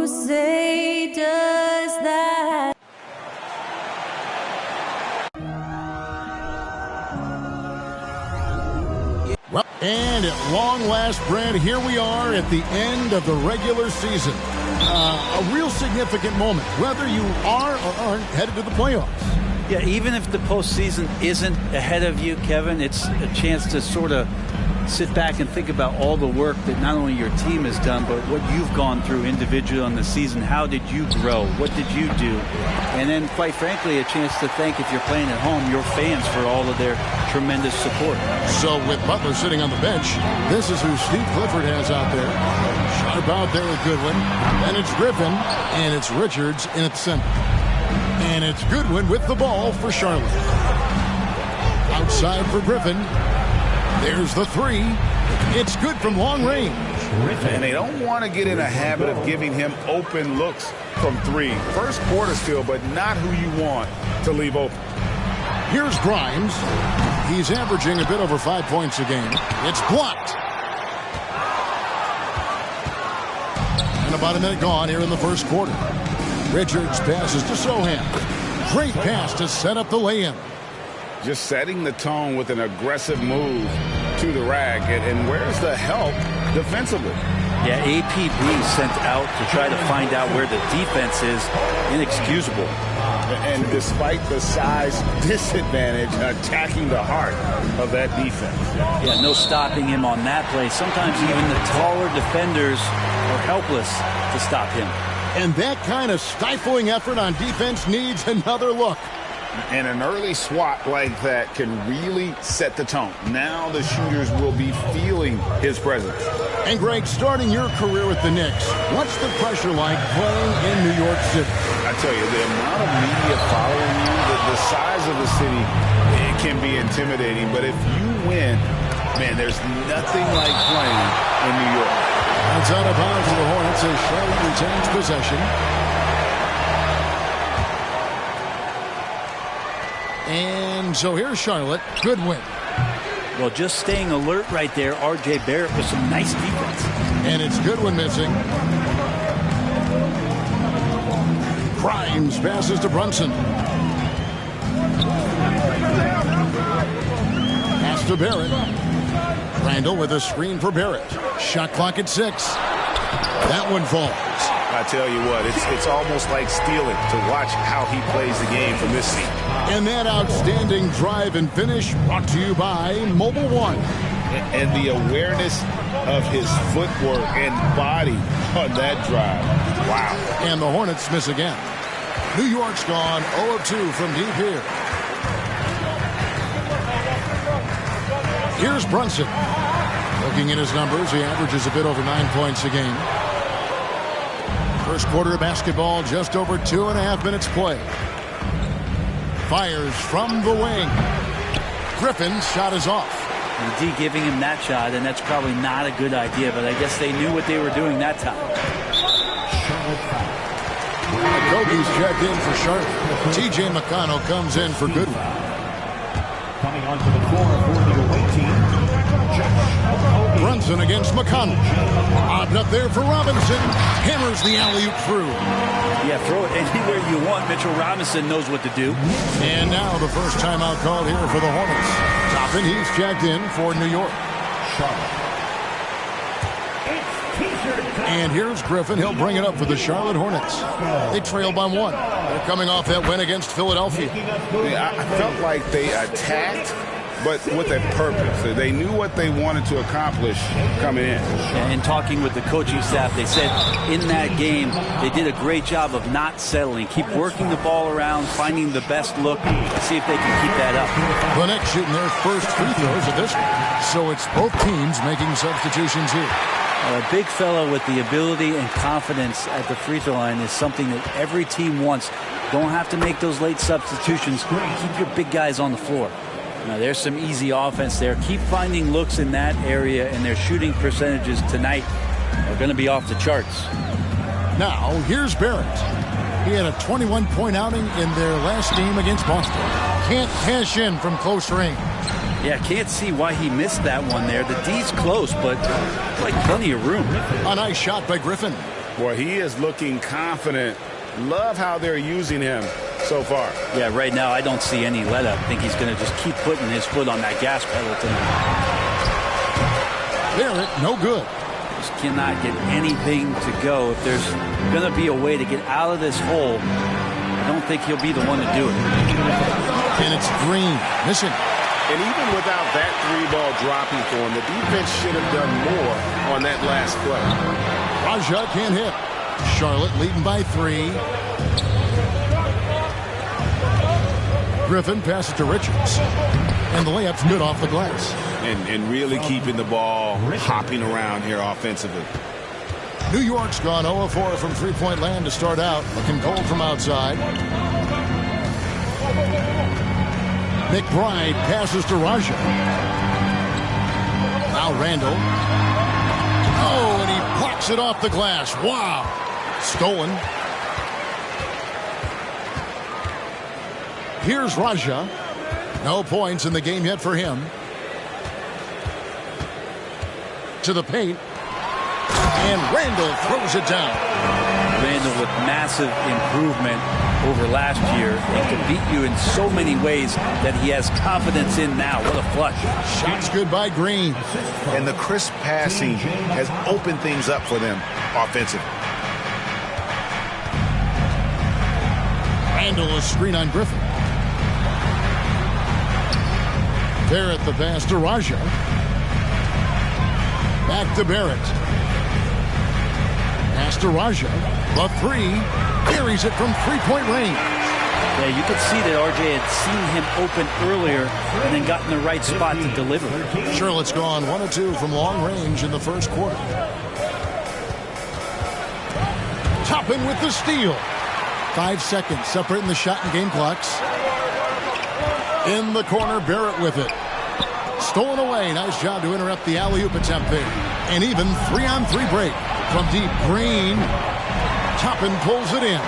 say does that? Well, and at long last, Brad, here we are at the end of the regular season. A real significant moment, whether you are or aren't headed to the playoffs. Yeah, even if the postseason isn't ahead of you, Kevin, it's a chance to sort of sit back and think about all the work that not only your team has done, but what you've gone through individually on the season. How did you grow? What did you do? And then, quite frankly, a chance to thank, if you're playing at home, your fans for all of their tremendous support. So with Butler sitting on the bench, this is who Steve Clifford has out there. Sharp out there with Goodwin. And it's Griffin, and it's Richards in at the center. And it's Goodwin with the ball for Charlotte. Outside for Griffin. There's the three. It's good from long range. And they don't want to get in a habit of giving him open looks from three. First quarter still, but not who you want to leave open. Here's Grimes. He's averaging a bit over 5 points a game. It's blocked. And about a minute gone here in the first quarter. Richards passes to Sohan. Great pass to set up the lay-in. Just setting the tone with an aggressive move to the rack. And where's the help defensively? Yeah, APB sent out to try to find out where the defense is. Inexcusable. And despite the size disadvantage, attacking the heart of that defense. Yeah, no stopping him on that play. Sometimes even the taller defenders are helpless to stop him. And that kind of stifling effort on defense needs another look. And an early swat like that can really set the tone. Now the shooters will be feeling his presence. And Greg, starting your career with the Knicks, what's the pressure like playing in New York City? I tell you, the amount of media following you, the size of the city, it can be intimidating. But if you win, man, there's nothing like playing in New York. That's out of bounds for the Hornets as Charlotte retains possession. And so here's Charlotte. Good win. Well, just staying alert right there. R.J. Barrett with some nice defense. And it's Goodwin missing. Grimes passes to Brunson. Pass to Barrett. Randall with a screen for Barrett. Shot clock at 6. That one falls. I tell you what, it's almost like stealing to watch how he plays the game from this seat. And that outstanding drive and finish brought to you by Mobile One. And the awareness of his footwork and body on that drive. Wow. And the Hornets miss again. New York's gone 0 of 2 from deep here. Here's Brunson. Looking at his numbers, he averages a bit over 9 points a game. First quarter of basketball, just over 2.5 minutes play. Fires from the wing. Griffin's shot is off. D giving him that shot, and that's probably not a good idea, but I guess they knew what they were doing that time. Kogi's checked in for Charlotte. T.J. McConnell comes in for Goodwin. Coming onto the floor for the away team, Brunson against McConnell. Lobbed up there for Robinson. Hammers the alley-oop through. Yeah, throw it anywhere you want. Mitchell Robinson knows what to do. And now the first timeout called here for the Hornets. Toppin, he's checked in for New York. And here's Griffin. He'll bring it up for the Charlotte Hornets. They trail by 1. They're coming off that win against Philadelphia. I felt like they attacked, but with a purpose. They knew what they wanted to accomplish coming in. And talking with the coaching staff, they said in that game they did a great job of not settling. Keep working the ball around, finding the best look, see if they can keep that up. The Knicks shooting their first free throws of this one. So it's both teams making substitutions here. A big fellow with the ability and confidence at the free throw line is something that every team wants. Don't have to make those late substitutions. Keep your big guys on the floor. Now, there's some easy offense there. Keep finding looks in that area, and their shooting percentages tonight are going to be off the charts. Now, here's Barrett. He had a 21-point outing in their last game against Boston. Can't cash in from close range. Yeah, can't see why he missed that one there. The D's close, but like plenty of room. A nice shot by Griffin. Boy, he is looking confident. Love how they're using him so far. Yeah, right now I don't see any let up. I think he's going to just keep putting his foot on that gas pedal tonight. Barrett, no good. Just cannot get anything to go. If there's going to be a way to get out of this hole, I don't think he'll be the one to do it. And it's Green, missing. And even without that 3-ball dropping for him, the defense should have done more on that last play. Raja can't hit. Charlotte leading by 3. Griffin passes to Richards. And the layup's good off the glass. And really keeping the ball hopping around here offensively. New York's gone 0-4 from three-point land to start out. Looking cold from outside. McBride passes to Raja. Now Randall. Oh, and he blocks it off the glass. Wow. Stolen. Here's Raja. No points in the game yet for him. To the paint. And Randall throws it down. Randall with massive improvement over last year and can beat you in so many ways that he has confidence in now. What a flush. Shots good by Green. And the crisp passing has opened things up for them offensively. Randall a screen on Griffin. Barrett the pass to Raja. Back to Barrett. Pass to Raja. The 3. Carries it from three-point range. Yeah, you could see that RJ had seen him open earlier and then got in the right spot to deliver. Charlotte's gone 1 of 2 from long range in the first quarter. Toppin with the steal. 5 seconds separating the shot and game clocks. In the corner, Barrett with it. Stolen away. Nice job to interrupt the alley-oop attempt there. And even 3-on-3 break from deep. Green. Toppin pulls it in.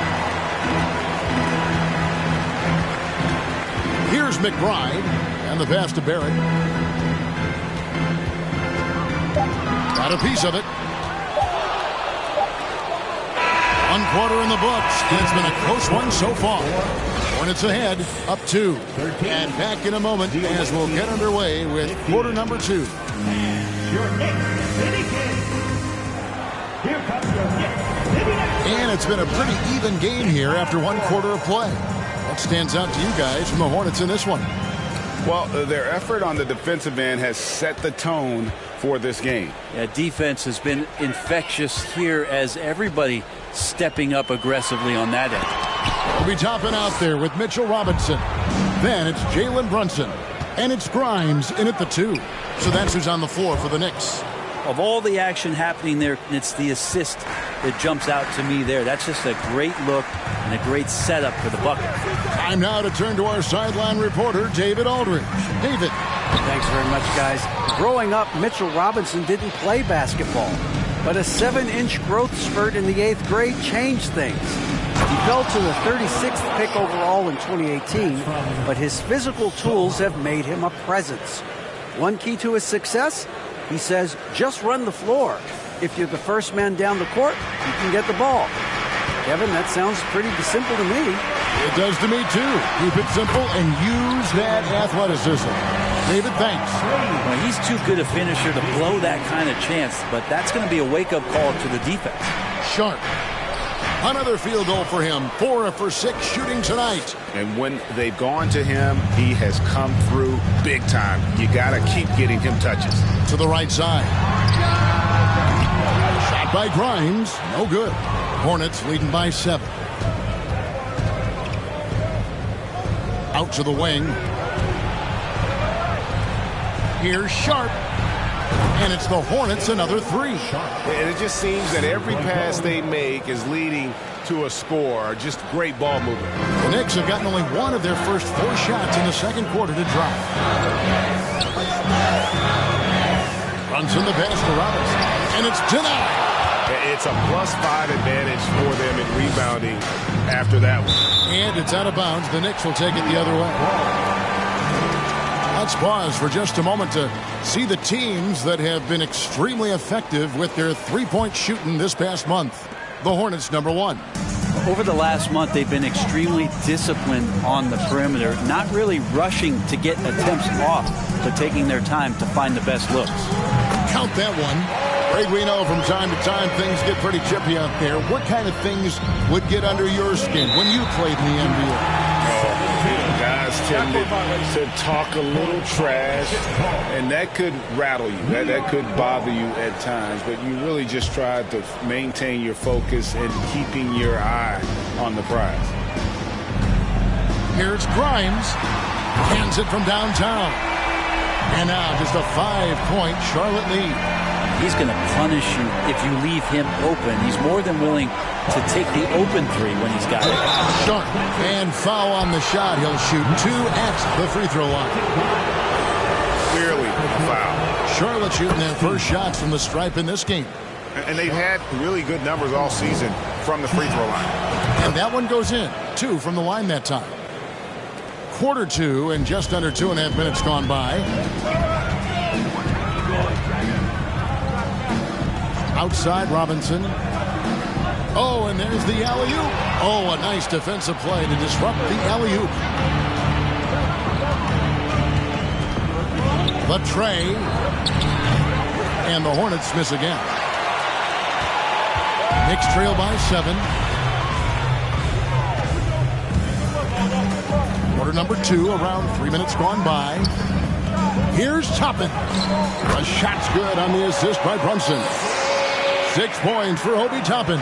Here's McBride. And the pass to Barrett. Got a piece of it. 1 quarter in the books. And it's been a close one so far. Hornets ahead, up 2. And back in a moment as we'll get underway with quarter number 2. Your next city game. Here comes your next city game. And it's been a pretty even game here after 1 quarter of play. What stands out to you guys from the Hornets in this one? Well, their effort on the defensive end has set the tone for this game. Yeah, defense has been infectious here as everybody stepping up aggressively on that end. We'll be topping out there with Mitchell Robinson. Then it's Jalen Brunson. And it's Grimes in at the 2. So that's who's on the floor for the Knicks. Of all the action happening there, it's the assist that jumps out to me there. That's just a great look and a great setup for the bucket. Time now to turn to our sideline reporter, David Aldridge. David. Thanks very much, guys. Growing up, Mitchell Robinson didn't play basketball, but a 7-inch growth spurt in the 8th grade changed things. He fell to the 36th pick overall in 2018, but his physical tools have made him a presence. One key to his success? He says, just run the floor. If you're the first man down the court, you can get the ball. Kevin, that sounds pretty simple to me. It does to me, too. Keep it simple and use that athleticism. David, thanks. Well, he's too good a finisher to blow that kind of chance, but that's going to be a wake-up call to the defense. Sharp. Another field goal for him. 4 for 6 shooting tonight. And when they've gone to him, he has come through big time. You got to keep getting him touches. To the right side. Shot by Grimes. No good. Hornets leading by 7. Out to the wing. Here's Sharp. And it's the Hornets another 3. And it just seems that every pass they make is leading to a score. Just great ball movement. The Knicks have gotten only 1 of their first 4 shots in the second quarter to drop. Brunson the pass to Robinson. And it's denied. It's a +5 advantage for them in rebounding after that one. And it's out of bounds. The Knicks will take it the other way. Let's pause for just a moment to see the teams that have been extremely effective with their three-point shooting this past month. the Hornets number 1. Over the last month, they've been extremely disciplined on the perimeter, not really rushing to get attempts off, but taking their time to find the best looks. Count that one. Greg, we know from time to time things get pretty chippy out there. What kind of things would get under your skin when you played in the NBA? Guys tended to talk a little trash, and that could rattle you. That could bother you at times, but you really just try to maintain your focus and keeping your eye on the prize. Here's Grimes. Hands it from downtown. And now just a 5-point Charlotte lead. He's going to punish you if you leave him open. He's more than willing to take the open three when he's got it. Sharp and foul on the shot. He'll shoot 2 at the free throw line. Clearly a foul. Charlotte shooting their first shots from the stripe in this game. And they've had really good numbers all season from the free throw line. And that one goes in. 2 from the line that time. Quarter 2 and just under 2.5 minutes gone by. Outside Robinson. Oh, and there's the alley-oop. Oh, a nice defensive play to disrupt the alley-oop. The tray. And the Hornets miss again. Knicks trail by 7. Quarter number 2, around 3 minutes gone by. Here's Toppin. The shot's good on the assist by Brunson. 6 points for Obi Toppin.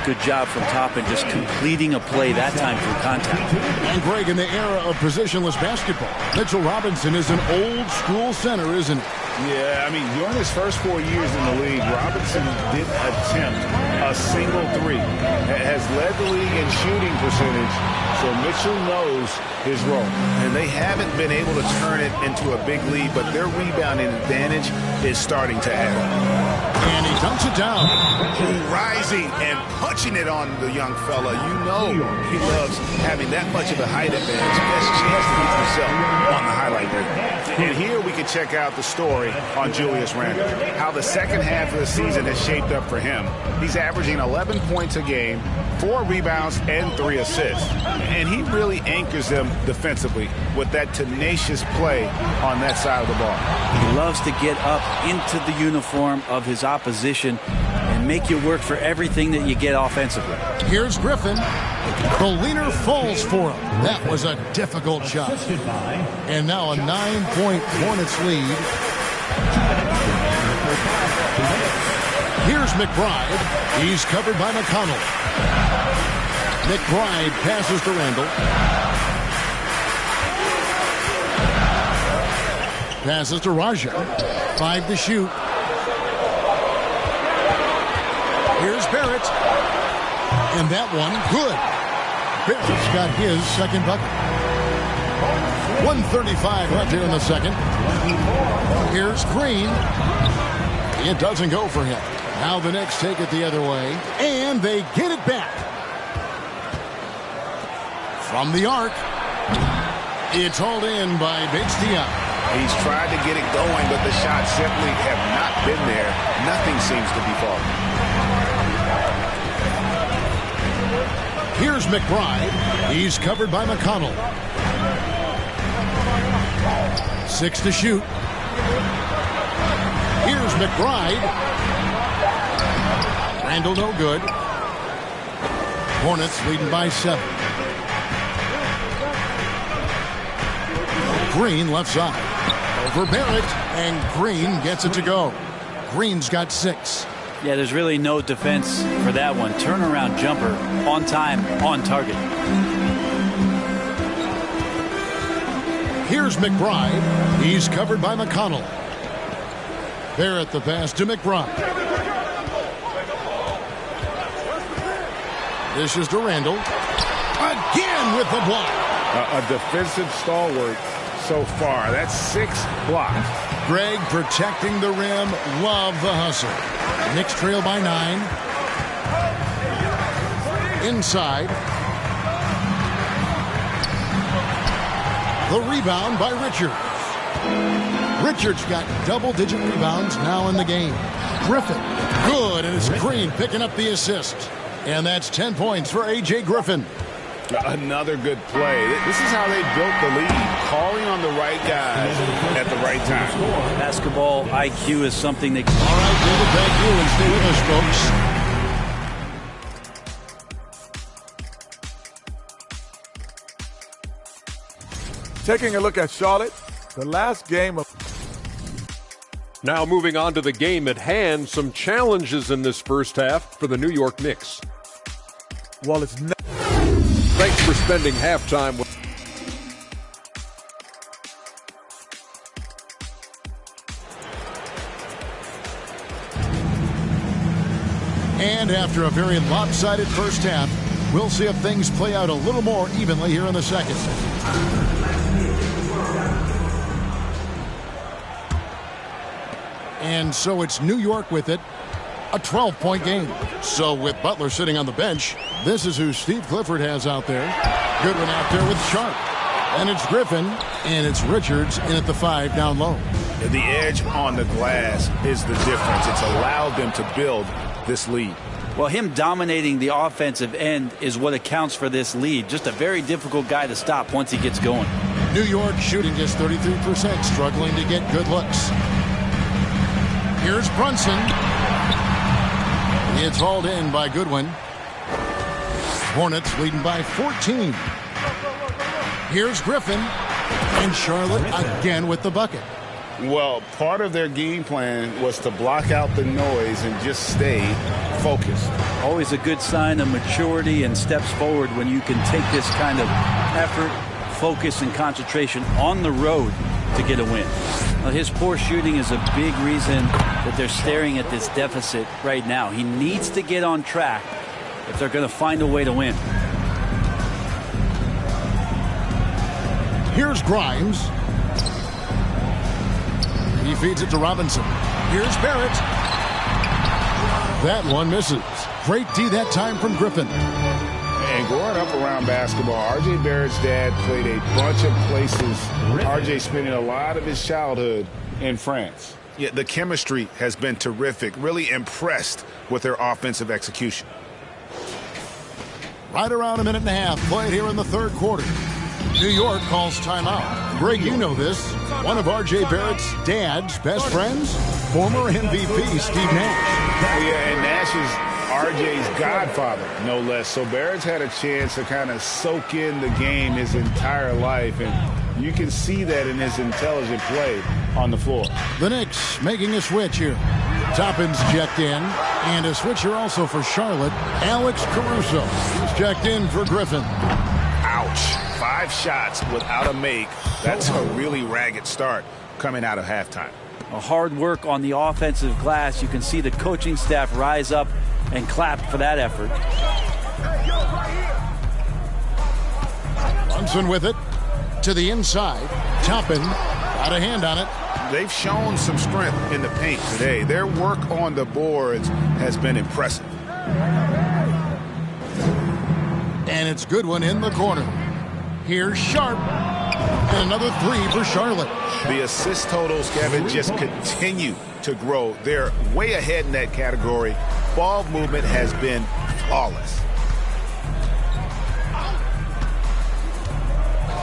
Good job from Toppin, just completing a play that time through contact. And Greg, in the era of positionless basketball, Mitchell Robinson is an old school center, isn't he? Yeah, I mean, during his first 4 years in the league, Robinson didn't attempt a single three. Has led the league in shooting percentage, so Mitchell knows his role. And they haven't been able to turn it into a big lead, but their rebounding advantage is starting to add up. And he dunks it down. Rising and punching it on the young fella. You know he loves having that much of a height advantage. Best chance to get himself on the highlight reel. And here we can check out the story on Julius Randle. How the second half of the season has shaped up for him. He's averaging 11 points a game, 4 rebounds, and 3 assists. And he really anchors them defensively with that tenacious play on that side of the ball. He loves to get up into the uniform of his opposition and make you work for everything that you get offensively. Here's Griffin. The leaner falls for him. That was a difficult shot. And now a 9-point Hornets lead. Here's McBride. He's covered by McConnell. McBride passes to Randle. Passes to Raja. 5 to shoot. Here's Barrett. And that one, good. Barrett's got his second bucket. 1:35 left here in the second. Here's Green. It doesn't go for him. Now the Knicks take it the other way. And they get it back. From the arc. It's hauled in by Bates-Diop. He's tried to get it going, but the shots simply have not been there. Nothing seems to be falling. Here's McBride. He's covered by McConnell. 6 to shoot. Here's McBride. Randle no good. Hornets leading by 7. Green left side. Over Barrett. And Green gets it to go. Green's got 6. Yeah, there's really no defense for that one. Turnaround jumper, on time, on target. Here's McBride. He's covered by McConnell. Barrett the pass to McBride. This is to Randle. Again with the block. A defensive stalwart so far. That's 6 blocks. Greg protecting the rim. Love the hustle. Knicks trail by 9. Inside. The rebound by Richards. Richards got double-digit rebounds now in the game. Griffin. Good, and it's Green picking up the assist. And that's 10 points for A.J. Griffin. Another good play. This is how they built the lead, calling on the right guys at the right time. Basketball IQ is something that... All right, David, thank you, and stay with us, folks. Taking a look at Charlotte, the last game of... Now moving on to the game at hand, some challenges in this first half for the New York Knicks. Well, it's not... Thanks for spending halftime with... And after a very lopsided first half, we'll see if things play out a little more evenly here in the second. And so it's New York with it, a 12-point game. So with Butler sitting on the bench, this is who Steve Clifford has out there. Goodwin out there with Sharp. And it's Griffin, and it's Richards in at the 5 down low. The edge on the glass is the difference. It's allowed them to build this lead. Well, him dominating the offensive end is what accounts for this lead. Just a very difficult guy to stop once he gets going. New York shooting just 33%, struggling to get good looks. Here's Brunson. It's hauled in by Goodwin. Hornets leading by 14. Here's Griffin. And Charlotte again with the bucket. Well, part of their game plan was to block out the noise and just stay focused. Always a good sign of maturity and steps forward when you can take this kind of effort, focus, and concentration on the road to get a win. Now, his poor shooting is a big reason that they're staring at this deficit right now. He needs to get on track if they're going to find a way to win. Here's Grimes. He feeds it to Robinson. Here's Barrett. That one misses. Great D that time from Griffin. And growing up around basketball, R.J. Barrett's dad played a bunch of places. R.J. spending a lot of his childhood in France. Yeah, the chemistry has been terrific. Really impressed with their offensive execution. Right around a minute and a half played here in the third quarter. New York calls timeout. Greg, you know this. One of R.J. Barrett's dad's best friends, former MVP Steve Nash. Oh, yeah, and Nash is R.J.'s godfather, no less. So Barrett's had a chance to kind of soak in the game his entire life, and you can see that in his intelligent play on the floor. The Knicks making a switch here. Toppin's checked in, and a switcher also for Charlotte, Alex Caruso. He's checked in for Griffin. Ouch. 5 shots without a make. That's a really ragged start coming out of halftime. A hard work on the offensive glass. You can see the coaching staff rise up and clap for that effort. Brunson with it to the inside. Toppin got a hand on it. They've shown some strength in the paint today. Their work on the boards has been impressive. And it's Goodwin in the corner. Here's Sharp. And another 3 for Charlotte. The assist totals, Kevin, just continue to grow. They're way ahead in that category. Ball movement has been flawless.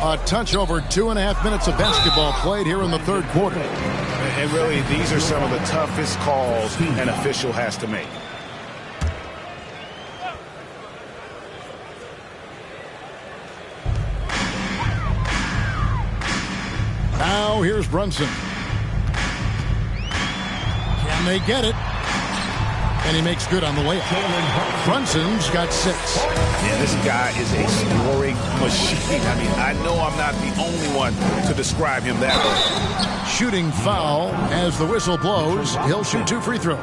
A touch over 2.5 minutes of basketball played here in the third quarter. And really, these are some of the toughest calls an official has to make. Now here's Brunson. Can they get it? And he makes good on the layup. Brunson's got 6. Yeah, this guy is a scoring machine. I mean, I know I'm not the only one to describe him that way. Shooting foul as the whistle blows. He'll shoot 2 free throws.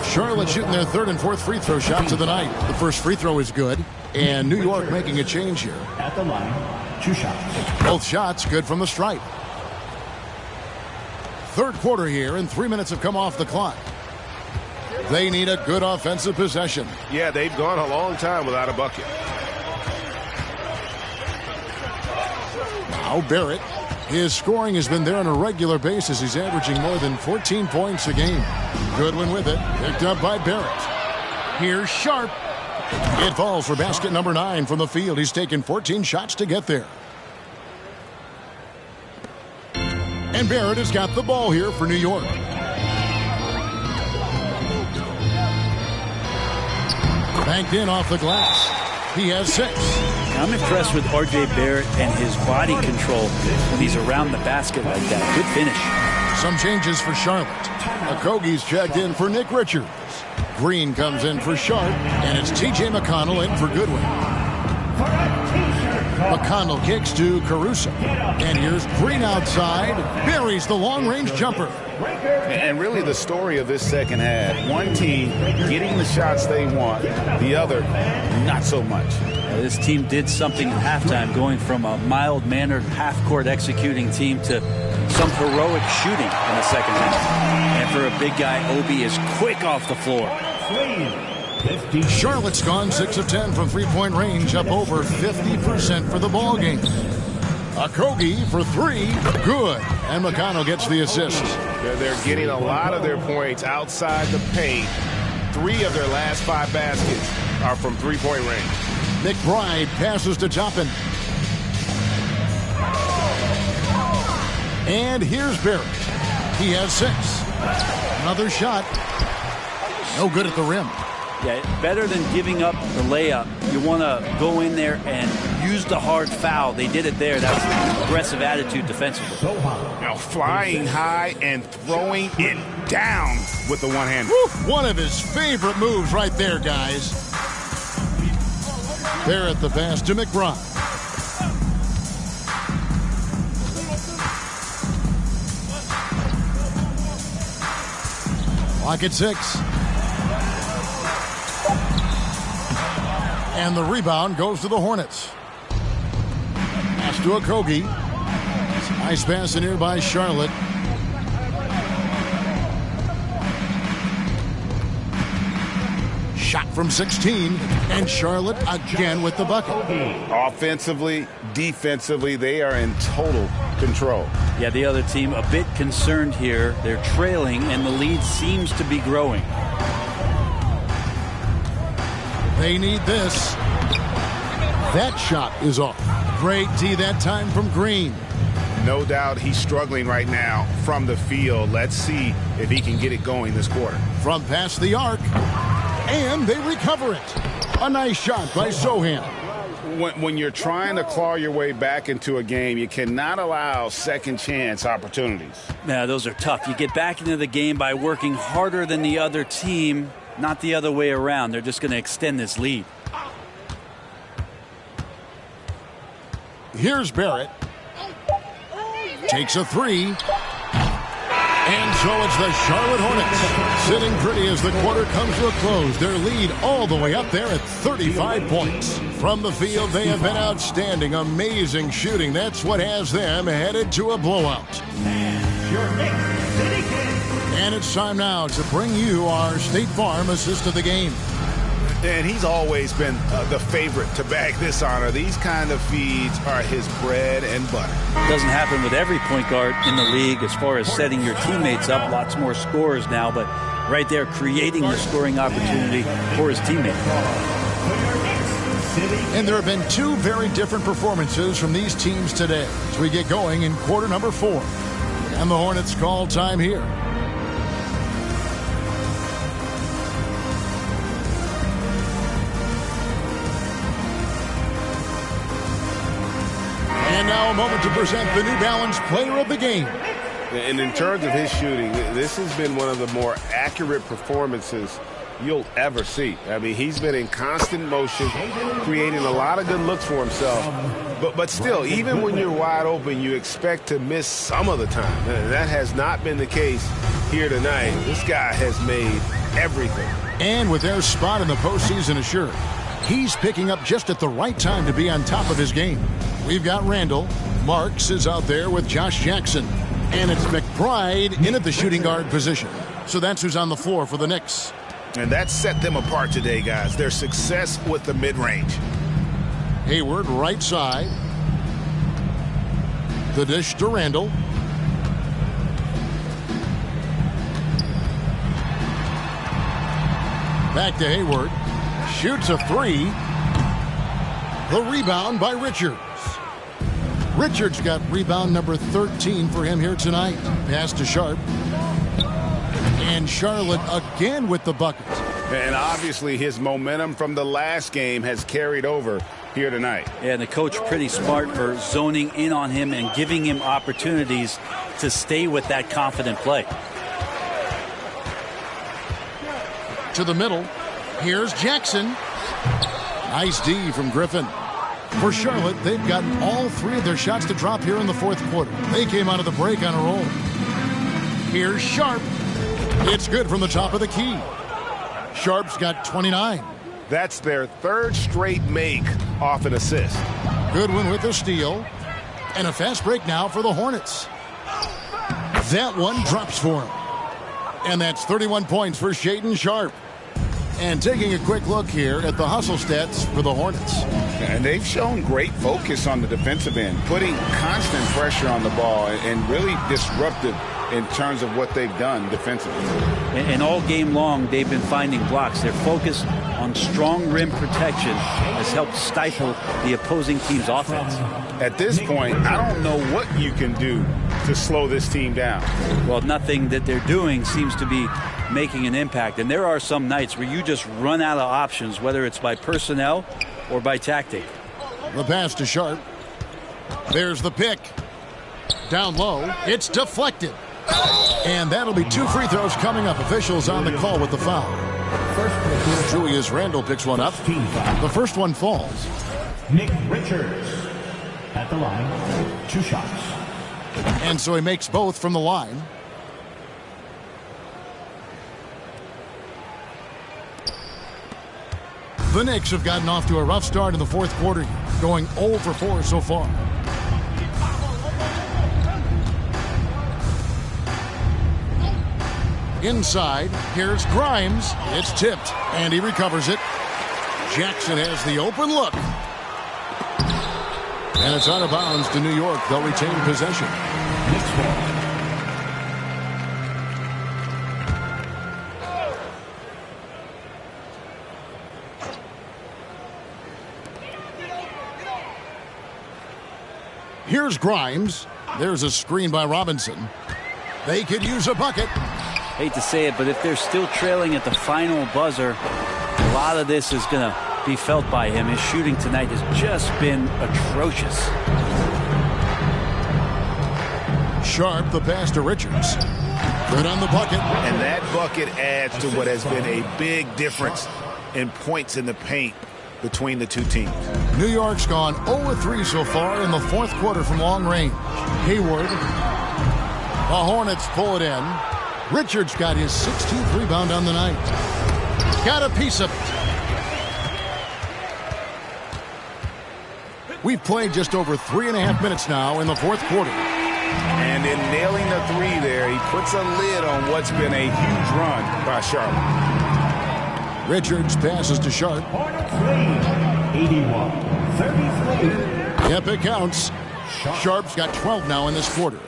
Charlotte shooting their 3rd and 4th free throw shots of the night. The first free throw is good. And New York making a change here. At the line, 2 shots. Both shots good from the stripe. Third quarter here, and 3 minutes have come off the clock. They need a good offensive possession. Yeah, they've gone a long time without a bucket. Now Barrett. His scoring has been there on a regular basis. He's averaging more than 14 points a game. Goodwin with it. Picked up by Barrett. Here's Sharp. It falls for basket number 9 from the field. He's taken 14 shots to get there. And Barrett has got the ball here for New York. Banked in off the glass. He has 6. I'm impressed with R.J. Barrett and his body control when he's around the basket like that. Good finish. Some changes for Charlotte. Okogie's checked in for Nick Richards. Green comes in for Sharp, and it's T.J. McConnell in for Goodwin. McConnell kicks to Caruso. And here's Green outside. Buries the long-range jumper. And really the story of this second half. One team getting the shots they want. The other, not so much. This team did something at halftime, going from a mild-mannered half-court executing team to some heroic shooting in the second half. And for a big guy, Obi is quick off the floor. Charlotte's gone 6 of 10 from three-point range, up over 50% for the ball game. Okogie for 3, good. And McConnell gets the assist. They're getting a lot of their points outside the paint. 3 of their last 5 baskets are from three-point range. McBride passes to Toppin. And here's Barrett. He has 6. Another shot. No good at the rim. Yeah, better than giving up the layup. You want to go in there and use the hard foul. They did it there. That's an aggressive attitude defensively. Now flying high and throwing it down with the one-hand. One of his favorite moves right there, guys. Barrett the pass to McBride. Clock at 6. And the rebound goes to the Hornets. Pass to Okogie. Nice pass in here by Charlotte. Shot from 16. And Charlotte again with the bucket. Offensively, defensively, they are in total control. Yeah, the other team a bit concerned here. They're trailing, and the lead seems to be growing. They need this. That shot is off. Great D that time from Green. No doubt he's struggling right now from the field. Let's see if he can get it going this quarter. From past the arc. And they recover it. A nice shot by Sohan. When you're trying to claw your way back into a game, you cannot allow second chance opportunities. Yeah, those are tough. You get back into the game by working harder than the other team, not the other way around. They're just going to extend this lead. Here's Barrett. Takes a 3. And so it's the Charlotte Hornets sitting pretty as the quarter comes to a close. Their lead all the way up there at 35 points. From the field, they have been outstanding. Amazing shooting. That's what has them headed to a blowout. And it's time now to bring you our State Farm assist of the game. And he's always been the favorite to bag this honor. These kind of feeds are his bread and butter. Doesn't happen with every point guard in the league as far as setting your teammates up. Lots more scorers now, but right there creating the scoring opportunity for his teammate. And there have been 2 very different performances from these teams today as we get going in quarter number 4. And the Hornets call time here. And now a moment to present the New Balance Player of the Game. And in terms of his shooting, this has been one of the more accurate performances you'll ever see. I mean, he's been in constant motion, creating a lot of good looks for himself. But still, even when you're wide open, you expect to miss some of the time. And that has not been the case here tonight. This guy has made everything. And with their spot in the postseason assured, he's picking up just at the right time to be on top of his game. We've got Randall. Marks is out there with Josh Jackson. And it's McBride in at the shooting guard position. So that's who's on the floor for the Knicks. And that set them apart today, guys. Their success with the mid-range. Hayward right side. The dish to Randall. Back to Hayward. Shoots a three. The rebound by Richards. Richards got rebound number 13 for him here tonight. Pass to Sharp. And Charlotte again with the bucket. And obviously his momentum from the last game has carried over here tonight. Yeah, and the coach pretty smart for zoning in on him and giving him opportunities to stay with that confident play. To the middle. Here's Jackson. Nice D from Griffin. For Charlotte, they've gotten all three of their shots to drop here in the fourth quarter. They came out of the break on a roll. Here's Sharp. It's good from the top of the key. Sharp's got 29. That's their third straight make off an assist. Goodwin with the steal. And a fast break now for the Hornets. That one drops for him. And that's 31 points for Shaedon Sharp. And taking a quick look here at the hustle stats for the Hornets. And they've shown great focus on the defensive end, putting constant pressure on the ball and really disruptive in terms of what they've done defensively. And all game long, they've been finding blocks. Their focus on strong rim protection has helped stifle the opposing team's offense. At this point, I don't know what you can do to slow this team down. Well, nothing that they're doing seems to be making an impact. And there are some nights where you just run out of options, whether it's by personnel or by tactic. The pass to Sharp. There's the pick. Down low. It's deflected. And that'll be 2 free throws coming up. Officials on the call with the foul. Julius Randle picks one up. The first one falls. Nick Richards at the line. 2 shots. And so he makes both from the line. The Knicks have gotten off to a rough start in the fourth quarter, going 0 for 4 so far. Inside, here's Grimes. It's tipped, and he recovers it. Jackson has the open look. And it's out of bounds to New York. They'll retain possession. Here's Grimes. There's a screen by Robinson. They could use a bucket. Hate to say it, but if they're still trailing at the final buzzer, a lot of this is going to be felt by him. His shooting tonight has just been atrocious. Sharp, the pass to Richards. Good on the bucket. And that bucket adds to what has been a big difference in points in the paint between the two teams. New York's gone 0-3 so far in the fourth quarter from long range. Hayward. The Hornets pull it in. Richards got his 16th rebound on the night. Got a piece of it. We've played just over 3.5 minutes now in the fourth quarter. And in nailing the three there, he puts a lid on what's been a huge run by Charlotte. Richards passes to Sharp. 81-33. Yep, it counts. Sharp's got 12 now in this quarter.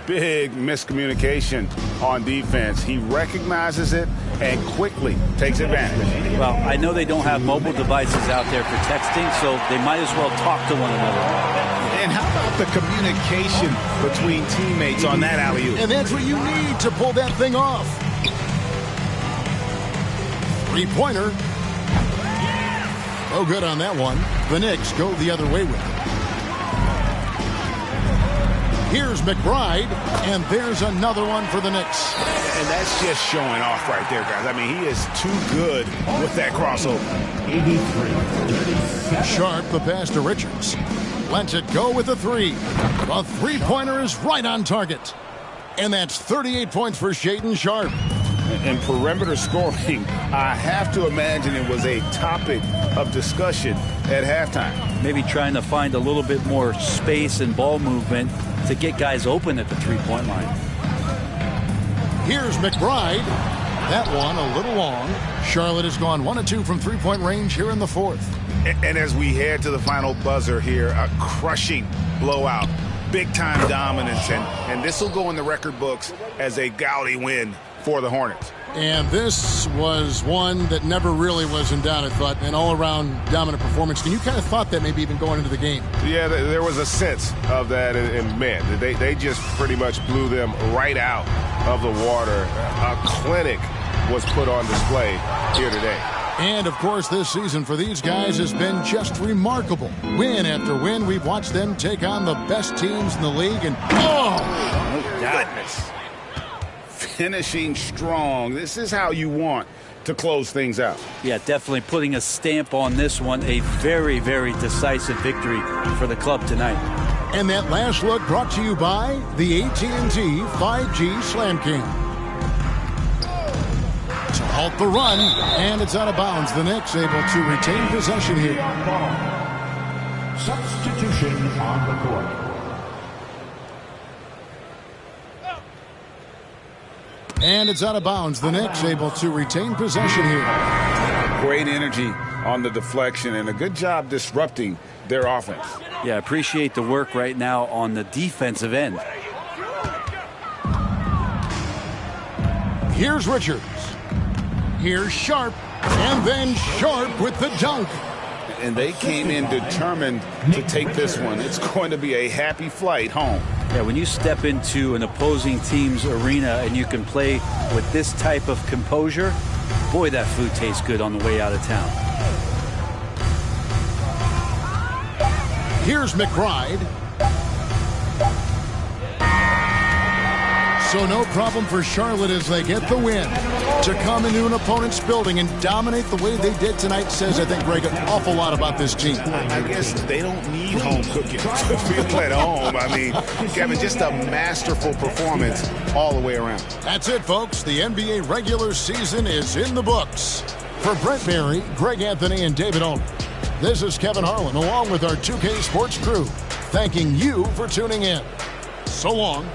Big miscommunication on defense. He recognizes it and quickly takes advantage. Well, I know they don't have mobile devices out there for texting, so they might as well talk to one another. And how about the communication between teammates on that alley-oop? And that's what you need to pull that thing off. Three-pointer. Oh, good on that one. The Knicks go the other way with it. Here's McBride, and there's another one for the Knicks. And that's just showing off right there, guys. I mean, he is too good with that crossover. 83-37. Sharp, the pass to Richards. Lets it go with the three. The three-pointer is right on target. And that's 38 points for Shaedon Sharp. And perimeter scoring, I have to imagine it was a topic of discussion at halftime. Maybe trying to find a little bit more space and ball movement to get guys open at the three-point line. Here's McBride. That one a little long. Charlotte has gone 1 of 2 from three-point range here in the fourth. And as we head to the final buzzer here, a crushing blowout. Big-time dominance, and this will go in the record books as a gaudy win for the Hornets. And this was one that never really was in doubt, I thought, an all-around dominant performance. And you kind of thought that maybe even going into the game. Yeah, there was a sense of that, and man, they just pretty much blew them right out of the water. A clinic was put on display here today. And, of course, this season for these guys has been just remarkable. Win after win, we've watched them take on the best teams in the league. And, oh, goodness. Finishing strong. This is how you want to close things out. Yeah, definitely putting a stamp on this one. A very, very decisive victory for the club tonight. And that last look brought to you by the AT&T 5G Slam Cam. To halt the run, and it's out of bounds. The Knicks able to retain possession here. Substitution on the court. And it's out of bounds. The Knicks able to retain possession here. Great energy on the deflection and a good job disrupting their offense. Yeah, appreciate the work right now on the defensive end. Here's Richards. Here's Sharp. And then Sharp with the dunk. And they came in determined to take this one. It's going to be a happy flight home. Yeah, when you step into an opposing team's arena and you can play with this type of composure, boy, that food tastes good on the way out of town. Here's McBride. So no problem for Charlotte as they get the win. To come into an opponent's building and dominate the way they did tonight says, I think, Greg, an awful lot about this team. I guess they don't need home cooking to feel at home. I mean, Kevin, just a masterful performance all the way around. That's it, folks. The NBA regular season is in the books. For Brent Barry, Greg Anthony, and David Olney, this is Kevin Harlan, along with our 2K Sports crew, thanking you for tuning in. So long.